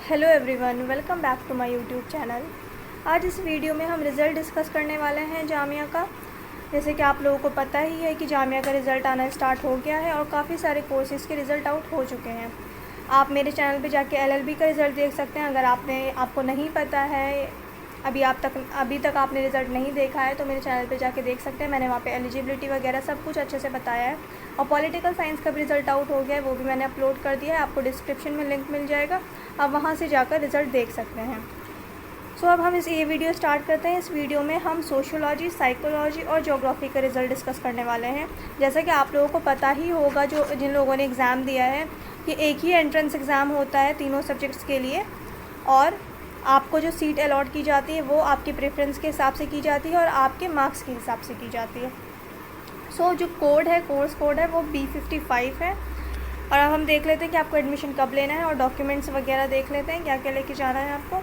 Hello everyone, welcome back to my YouTube channel. आज इस video में हम रिज़ल्ट डिस्कस करने वाले हैं जामिया का। जैसे कि आप लोगों को पता ही है कि जामिया का रिज़ल्ट आना स्टार्ट हो गया है और काफ़ी सारे कोर्सेज़ के रिज़ल्ट आउट हो चुके हैं। आप मेरे चैनल पे जाके LLB का रिज़ल्ट देख सकते हैं। अगर आपको नहीं पता है, अभी तक आपने रिज़ल्ट नहीं देखा है तो मेरे चैनल पे जाके देख सकते हैं। मैंने वहाँ पे एलिजिबिलिटी वगैरह सब कुछ अच्छे से बताया है। और पॉलिटिकल साइंस का भी रिज़ल्ट आउट हो गया है, वो भी मैंने अपलोड कर दिया है। आपको डिस्क्रिप्शन में लिंक मिल जाएगा, आप वहाँ से जाकर रिज़ल्ट देख सकते हैं। अब हम ये वीडियो स्टार्ट करते हैं। इस वीडियो में हम सोशियोलॉजी, साइकोलॉजी और ज्योग्राफी का रिज़ल्ट डिस्कस करने वाले हैं। जैसा कि आप लोगों को पता ही होगा, जिन लोगों ने एग्ज़ाम दिया है, कि एक ही एंट्रेंस एग्ज़ाम होता है तीनों सब्जेक्ट्स के लिए, और आपको जो सीट अलॉट की जाती है वो आपकी प्रेफरेंस के हिसाब से की जाती है और आपके मार्क्स के हिसाब से की जाती है। जो कोर्स कोड है वो B55 है। और अब हम देख लेते हैं कि आपको एडमिशन कब लेना है और डॉक्यूमेंट्स वगैरह देख लेते हैं क्या क्या लेके जाना है आपको।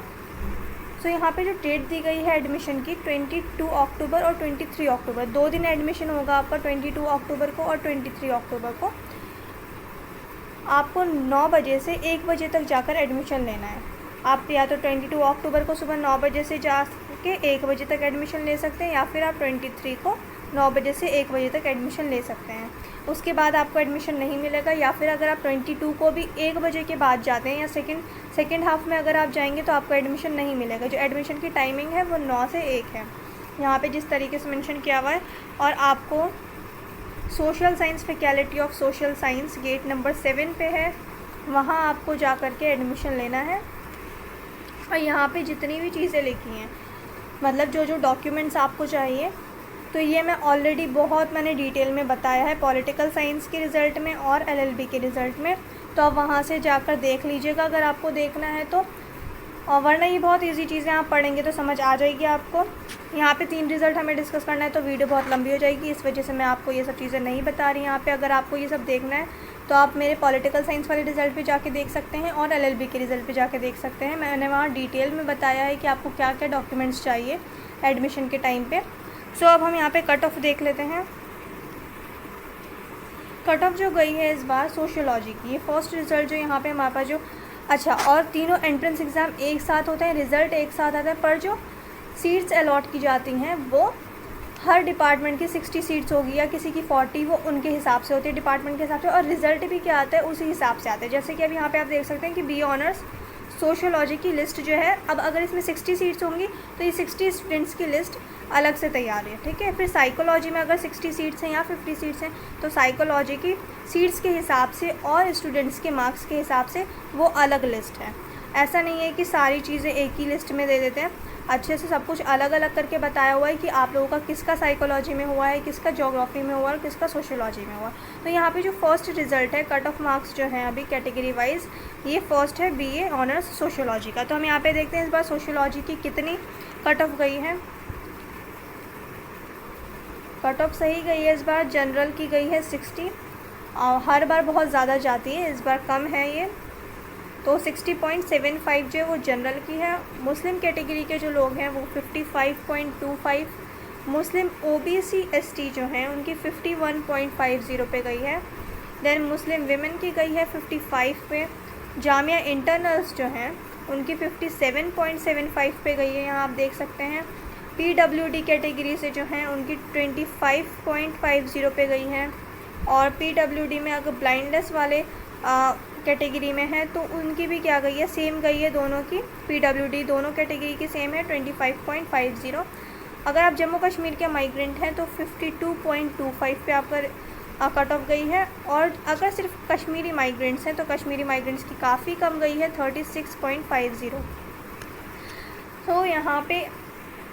यहाँ पे जो डेट दी गई है एडमिशन की, 22 अक्टूबर और 23 अक्टूबर, 2 दिन एडमिशन होगा आपका, 22 अक्टूबर को और 23 अक्टूबर को। आपको 9 बजे से 1 बजे तक जाकर एडमिशन लेना है। आप या तो 22 अक्टूबर को सुबह 9 बजे से जा के 1 बजे तक एडमिशन ले सकते हैं, या फिर आप 23 को 9 बजे से 1 बजे तक एडमिशन ले सकते हैं। उसके बाद आपको एडमिशन नहीं मिलेगा। या फिर अगर आप 22 को भी 1 बजे के बाद जाते हैं या सेकेंड हाफ में अगर आप जाएंगे तो आपको एडमिशन नहीं मिलेगा। जो एडमिशन की टाइमिंग है वो 9 से 1 है, यहाँ पे जिस तरीके से मेंशन किया हुआ है। और आपको social science, faculty of social science, gate number 7 पे है, वहाँ आपको जा कर के एडमिशन लेना है। और यहाँ पे जितनी भी चीज़ें लिखी हैं, मतलब जो डॉक्यूमेंट्स आपको चाहिए, तो ये मैं ऑलरेडी मैंने डिटेल में बताया है पॉलिटिकल साइंस के रिज़ल्ट में और LLB के रिज़ल्ट में। तो आप वहाँ से जाकर देख लीजिएगा अगर आपको देखना है तो। और वरना ये बहुत इजी चीज़ें आप पढ़ेंगे तो समझ आ जाएगी आपको। यहाँ पे 3 रिज़ल्ट हमें डिस्कस करना है तो वीडियो बहुत लंबी हो जाएगी, इस वजह से मैं आपको ये सब चीज़ें नहीं बता रही यहाँ पे। अगर आपको ये सब देखना है तो आप मेरे पॉलिटिकल साइंस वाले रिज़ल्ट पे जाके देख सकते हैं और LLB के रिज़ल्ट पे जाके देख सकते हैं। मैंने वहाँ डिटेल में बताया है कि आपको क्या क्या डॉक्यूमेंट्स चाहिए एडमिशन के टाइम पे। अब हम यहाँ पे कट ऑफ देख लेते हैं। कट ऑफ जो गई है इस बार सोशियोलॉजी की, ये फर्स्ट रिज़ल्ट जो यहाँ पे हमारे पास और तीनों एंट्रेंस एग्ज़ाम एक साथ होते हैं, रिज़ल्ट एक साथ आता है, पर जो सीट्स अलॉट की जाती हैं वो हर डिपार्टमेंट की 60 सीट्स होगी या किसी की 40, वो उनके हिसाब से होती है, डिपार्टमेंट के हिसाब से। और रिज़ल्ट भी क्या आता है उसी हिसाब से आता है। जैसे कि अब यहाँ पे आप देख सकते हैं कि B ऑनर्स सोशियोलॉजी की लिस्ट जो है, अब अगर इसमें 60 सीट्स होंगी तो ये 60 स्टूडेंट्स की लिस्ट अलग से तैयार है, ठीक है। फिर साइकोलॉजी में अगर 60 सीट्स हैं या 50 सीट्स हैं तो साइकोलॉजी की सीट्स के हिसाब से और स्टूडेंट्स के मार्क्स के हिसाब से वो अलग लिस्ट है। ऐसा नहीं है कि सारी चीज़ें एक ही लिस्ट में दे देते हैं, अच्छे से सब कुछ अलग अलग करके बताया हुआ है कि आप लोगों का किसका साइकोलॉजी में हुआ है, किसका ज्योग्राफी में हुआ है और किसका सोशियोलॉजी में हुआ। तो यहाँ पे जो फर्स्ट रिज़ल्ट है, कट ऑफ मार्क्स जो हैं अभी कैटेगरी वाइज, ये फर्स्ट है BA ऑनर्स सोशियोलॉजी का। तो हम यहाँ पे देखते हैं इस बार सोशियोलॉजी की कितनी कट ऑफ गई है। कट ऑफ सही गई है इस बार। जनरल की गई है 60, हर बार बहुत ज़्यादा जाती है, इस बार कम है ये, तो 60.75 जो है वो जनरल की है। मुस्लिम कैटेगरी के जो लोग हैं वो 55.25, मुस्लिम OBC ST जो हैं उनकी 51.50 पे गई है। देन मुस्लिम विमेन की गई है 55 पे। जामिया इंटरनल्स जो हैं उनकी 57.75 पे गई है, यहाँ आप देख सकते हैं। PWD कैटेगरी से जो हैं उनकी 25.50 पे गई है। और PWD में अगर ब्लाइंडनेस वाले कैटेगरी में है तो उनकी भी क्या गई है, सेम गई है दोनों की। PWD दोनों कैटेगरी की सेम है, 25.50। अगर आप जम्मू कश्मीर के माइग्रेंट हैं तो 52.25 पे आपका कट ऑफ गई है। और अगर सिर्फ कश्मीरी माइग्रेंट्स हैं तो कश्मीरी माइग्रेंट्स की काफ़ी कम गई है, 36.50। तो यहाँ पे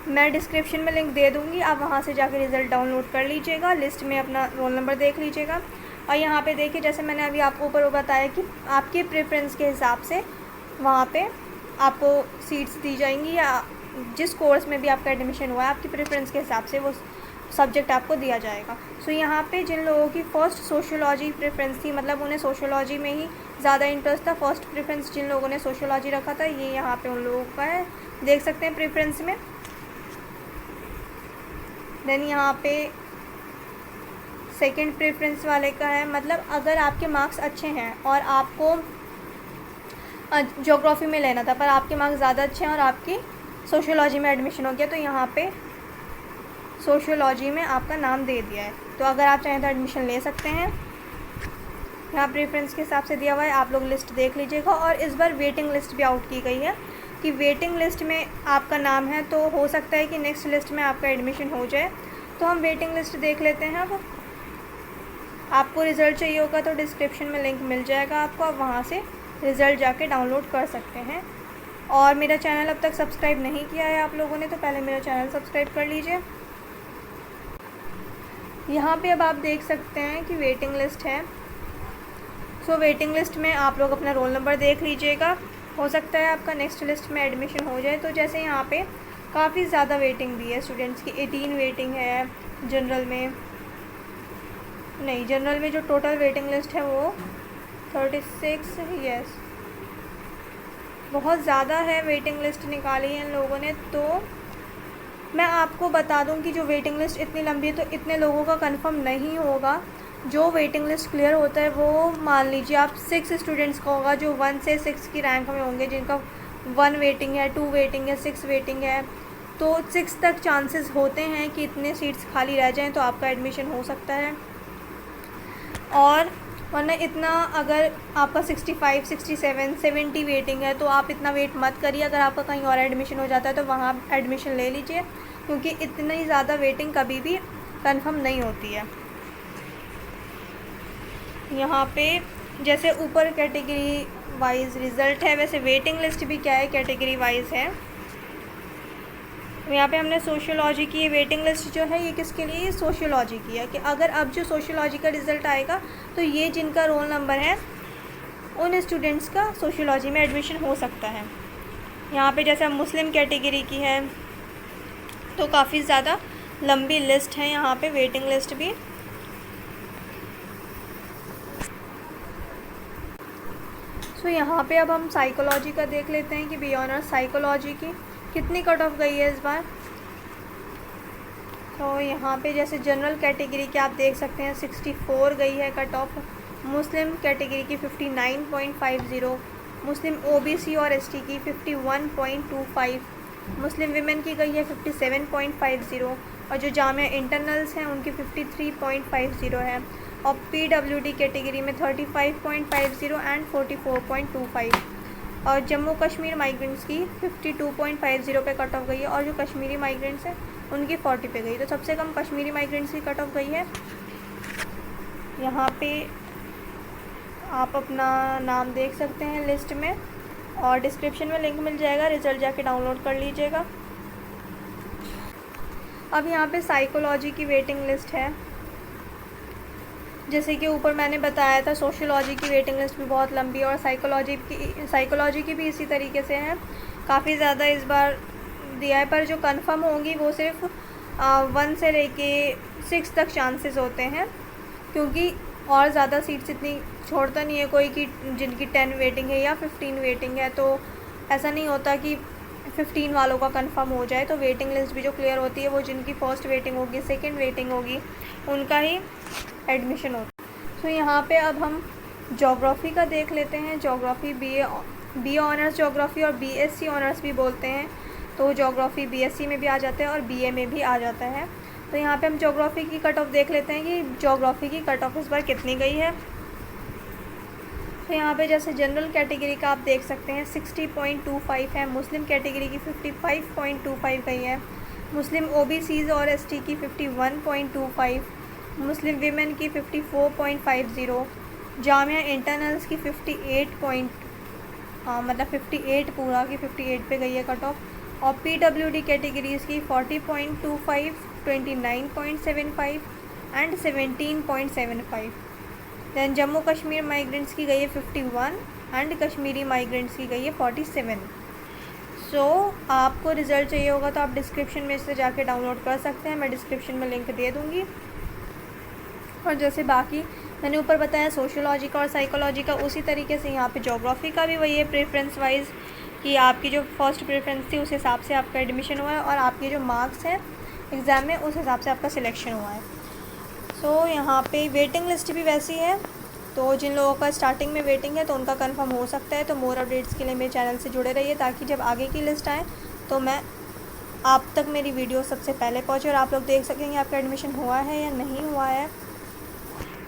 मैं डिस्क्रिप्शन में लिंक दे दूँगी, आप वहाँ से जाकर रिज़ल्ट डाउनलोड कर लीजिएगा, लिस्ट में अपना रोल नंबर देख लीजिएगा। और यहाँ पे देखिए, जैसे मैंने अभी आपको ऊपर बताया कि आपके प्रेफरेंस के हिसाब से वहाँ पे आपको सीट्स दी जाएंगी, या जिस कोर्स में भी आपका एडमिशन हुआ है आपकी प्रेफरेंस के हिसाब से वो सब्जेक्ट आपको दिया जाएगा। यहाँ पे जिन लोगों की फ़र्स्ट सोशियोलॉजी प्रेफरेंस थी, मतलब उन्हें सोशियोलॉजी में ही ज़्यादा इंटरेस्ट था, फर्स्ट प्रेफरेंस जिन लोगों ने सोशियोलॉजी रखा था, ये यहाँ पे उन लोगों का है, देख सकते हैं प्रेफरेंस में। देन यहाँ पे सेकंड प्रेफरेंस वाले का है, मतलब अगर आपके मार्क्स अच्छे हैं और आपको ज्योग्राफी में लेना था, पर आपके मार्क्स ज़्यादा अच्छे हैं और आपकी सोशियोलॉजी में एडमिशन हो गया, तो यहाँ पे सोशियोलॉजी में आपका नाम दे दिया है। तो अगर आप चाहें तो एडमिशन ले सकते हैं। यहाँ प्रेफरेंस के हिसाब से दिया हुआ है, आप लोग लिस्ट देख लीजिएगा। और इस बार वेटिंग लिस्ट भी आउट की गई है कि वेटिंग लिस्ट में आपका नाम है तो हो सकता है कि नेक्स्ट लिस्ट में आपका एडमिशन हो जाए। तो हम वेटिंग लिस्ट देख लेते हैं। अब आपको रिज़ल्ट चाहिए होगा तो डिस्क्रिप्शन में लिंक मिल जाएगा आपको, आप वहाँ से रिज़ल्ट जाके डाउनलोड कर सकते हैं। और मेरा चैनल अब तक सब्सक्राइब नहीं किया है आप लोगों ने तो पहले मेरा चैनल सब्सक्राइब कर लीजिए। यहाँ पे अब आप देख सकते हैं कि वेटिंग लिस्ट है। सो वेटिंग लिस्ट में आप लोग अपना रोल नंबर देख लीजिएगा, हो सकता है आपका नेक्स्ट लिस्ट में एडमिशन हो जाए। तो जैसे यहाँ पे काफ़ी ज़्यादा वेटिंग दी है स्टूडेंट्स की, 18 वेटिंग है जनरल में। नहीं, जनरल में जो टोटल वेटिंग लिस्ट है वो 36, यस, बहुत ज़्यादा है वेटिंग लिस्ट निकाली है इन लोगों ने। तो मैं आपको बता दूं कि जो वेटिंग लिस्ट इतनी लंबी है तो इतने लोगों का कंफर्म नहीं होगा। जो वेटिंग लिस्ट क्लियर होता है वो मान लीजिए आप 6 स्टूडेंट्स का होगा जो 1 से 6 की रैंक में होंगे, जिनका 1 वेटिंग है, 2 वेटिंग है, 6 वेटिंग है। तो 6 तक चांसेस होते हैं कि इतने सीट्स खाली रह जाएं तो आपका एडमिशन हो सकता है। और वरना इतना, अगर आपका 65, 67, 70 वेटिंग है तो आप इतना वेट मत करिए। अगर आपका कहीं और एडमिशन हो जाता है तो वहाँ एडमिशन ले लीजिए, क्योंकि इतनी ज़्यादा वेटिंग कभी भी कंफर्म नहीं होती है। यहाँ पे जैसे ऊपर कैटेगरी वाइज रिज़ल्ट है, वैसे वेटिंग लिस्ट भी क्या है, कैटेगरी वाइज है। यहाँ पे हमने सोशियोलॉजी की वेटिंग लिस्ट जो है ये किसके लिए, सोशियोलॉजी की है। कि अगर अब जो सोशियोलॉजी का रिज़ल्ट आएगा तो ये जिनका रोल नंबर है उन स्टूडेंट्स का सोशियोलॉजी में एडमिशन हो सकता है। यहाँ पे जैसे मुस्लिम कैटेगरी की है तो काफ़ी ज़्यादा लंबी लिस्ट है यहाँ पे वेटिंग लिस्ट भी। सो यहाँ पे अब हम साइकोलॉजी का देख लेते हैं कि बी ऑनर्स साइकोलॉजी की कितनी कट ऑफ गई है इस बार। तो यहाँ पे जैसे जनरल कैटेगरी के आप देख सकते हैं 64 गई है कट ऑफ, मुस्लिम कैटेगरी की 59.50, मुस्लिम ओबीसी और एसटी की 51.25, मुस्लिम विमेन की गई है 57.50 और जो जामिया इंटरनल्स हैं उनकी 53.50 है। और पीडब्ल्यूडी कैटेगरी में 35.50 एंड 44.25 और जम्मू कश्मीर माइग्रेंट्स की 52.50 पे कट ऑफ गई है और जो कश्मीरी माइग्रेंट्स हैं उनकी 40 पे गई। तो सबसे कम कश्मीरी माइग्रेंट्स की कट ऑफ गई है। यहाँ पे आप अपना नाम देख सकते हैं लिस्ट में और डिस्क्रिप्शन में लिंक मिल जाएगा, रिज़ल्ट जाके डाउनलोड कर लीजिएगा। अब यहाँ पे साइकोलॉजी की वेटिंग लिस्ट है। जैसे कि ऊपर मैंने बताया था सोशियोलॉजी की वेटिंग लिस्ट भी बहुत लंबी है और साइकोलॉजी की भी इसी तरीके से है, काफ़ी ज़्यादा इस बार दिया है। पर जो कंफर्म होंगी वो सिर्फ 1 से लेके 6 तक चांसेस होते हैं, क्योंकि और ज़्यादा सीट्स इतनी छोड़ता नहीं है कोई कि जिनकी 10 वेटिंग है या 15 वेटिंग है। तो ऐसा नहीं होता कि 15 वालों का कंफर्म हो जाए। तो वेटिंग लिस्ट भी जो क्लियर होती है वो जिनकी फ़र्स्ट वेटिंग होगी, सेकंड वेटिंग होगी, उनका ही एडमिशन होता है। तो यहाँ पे अब हम ज्योग्राफ़ी का देख लेते हैं। ज्योग्राफ़ी बी ऑनर्स ज्योग्राफ़ी और बीएससी ऑनर्स भी बोलते हैं। तो ज्योग्राफ़ी बीएससी में भी आ जाता है और बीए में भी आ जाता है। तो यहाँ पे हम ज्योग्राफ़ी की कट ऑफ देख लेते हैं कि ज्योग्राफ़ी की कट ऑफ इस बार कितनी गई है। तो यहाँ पे जैसे जनरल कैटेगरी का आप देख सकते हैं 60.25 है, मुस्लिम कैटेगरी की 55.25 गई है, मुस्लिम ओबीसीज़ और एसटी की 51.25, मुस्लिम विमेन की 54.50, जामिया इंटरनल्स की 58 पूरा की 58 पे गई है कट ऑफ और पीडब्ल्यूडी कैटेगरीज़ की 40.25, 29.75 and 17.75। Then Jammu Kashmir migrants की गई है 51 एंड कश्मीरी माइग्रेंट्स की गई है 47। सो आपको रिज़ल्ट चाहिए होगा तो आप डिस्क्रिप्शन में से जाके डाउनलोड कर सकते हैं, मैं डिस्क्रिप्शन में लिंक दे दूँगी। और जैसे बाकी मैंने ऊपर बताया सोशियोलॉजी का और साइकोलॉजी का, उसी तरीके से यहाँ पे ज्योग्राफी का भी वही है प्रेफरेंस वाइज कि आपकी जो फर्स्ट प्रेफरेंस थी उस हिसाब से आपका एडमिशन हुआ है और आपके जो मार्क्स हैं एग्ज़ाम में उस हिसाब से आपका सिलेक्शन हुआ है। सो यहाँ पे वेटिंग लिस्ट भी वैसी है। तो जिन लोगों का स्टार्टिंग में वेटिंग है तो उनका कंफर्म हो सकता है। तो मोर अपडेट्स के लिए मेरे चैनल से जुड़े रहिए, ताकि जब आगे की लिस्ट आए तो मैं आप तक मेरी वीडियो सबसे पहले पहुंचे और आप लोग देख सकेंगे आपका एडमिशन हुआ है या नहीं हुआ है।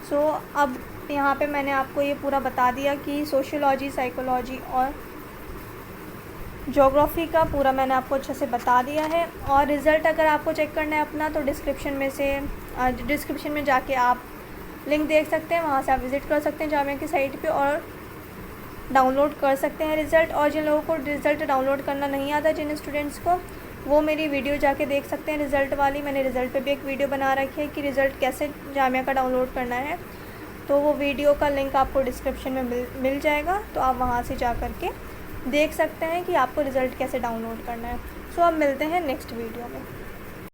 सो अब यहाँ पे मैंने आपको ये पूरा बता दिया कि सोशियोलॉजी, साइकोलॉजी और ज्योग्राफी का पूरा मैंने आपको अच्छे से बता दिया है। और रिज़ल्ट अगर आपको चेक करना है अपना, तो डिस्क्रिप्शन में जाके आप लिंक देख सकते हैं, वहाँ से आप विज़िट कर सकते हैं जामिया की साइट पे और डाउनलोड कर सकते हैं रिज़ल्ट। और जिन लोगों को रिज़ल्ट डाउनलोड करना नहीं आता, जिन स्टूडेंट्स को, वो मेरी वीडियो जाके देख सकते हैं रिज़ल्ट वाली। मैंने रिज़ल्ट पे भी एक वीडियो बना रखी है कि रिज़ल्ट कैसे जामिया का डाउनलोड करना है, तो वो वीडियो का लिंक आपको डिस्क्रिप्शन में मिल जाएगा। तो आप वहाँ से जा कर के देख सकते हैं कि आपको रिज़ल्ट कैसे डाउनलोड करना है। सो अब मिलते हैं नेक्स्ट वीडियो में।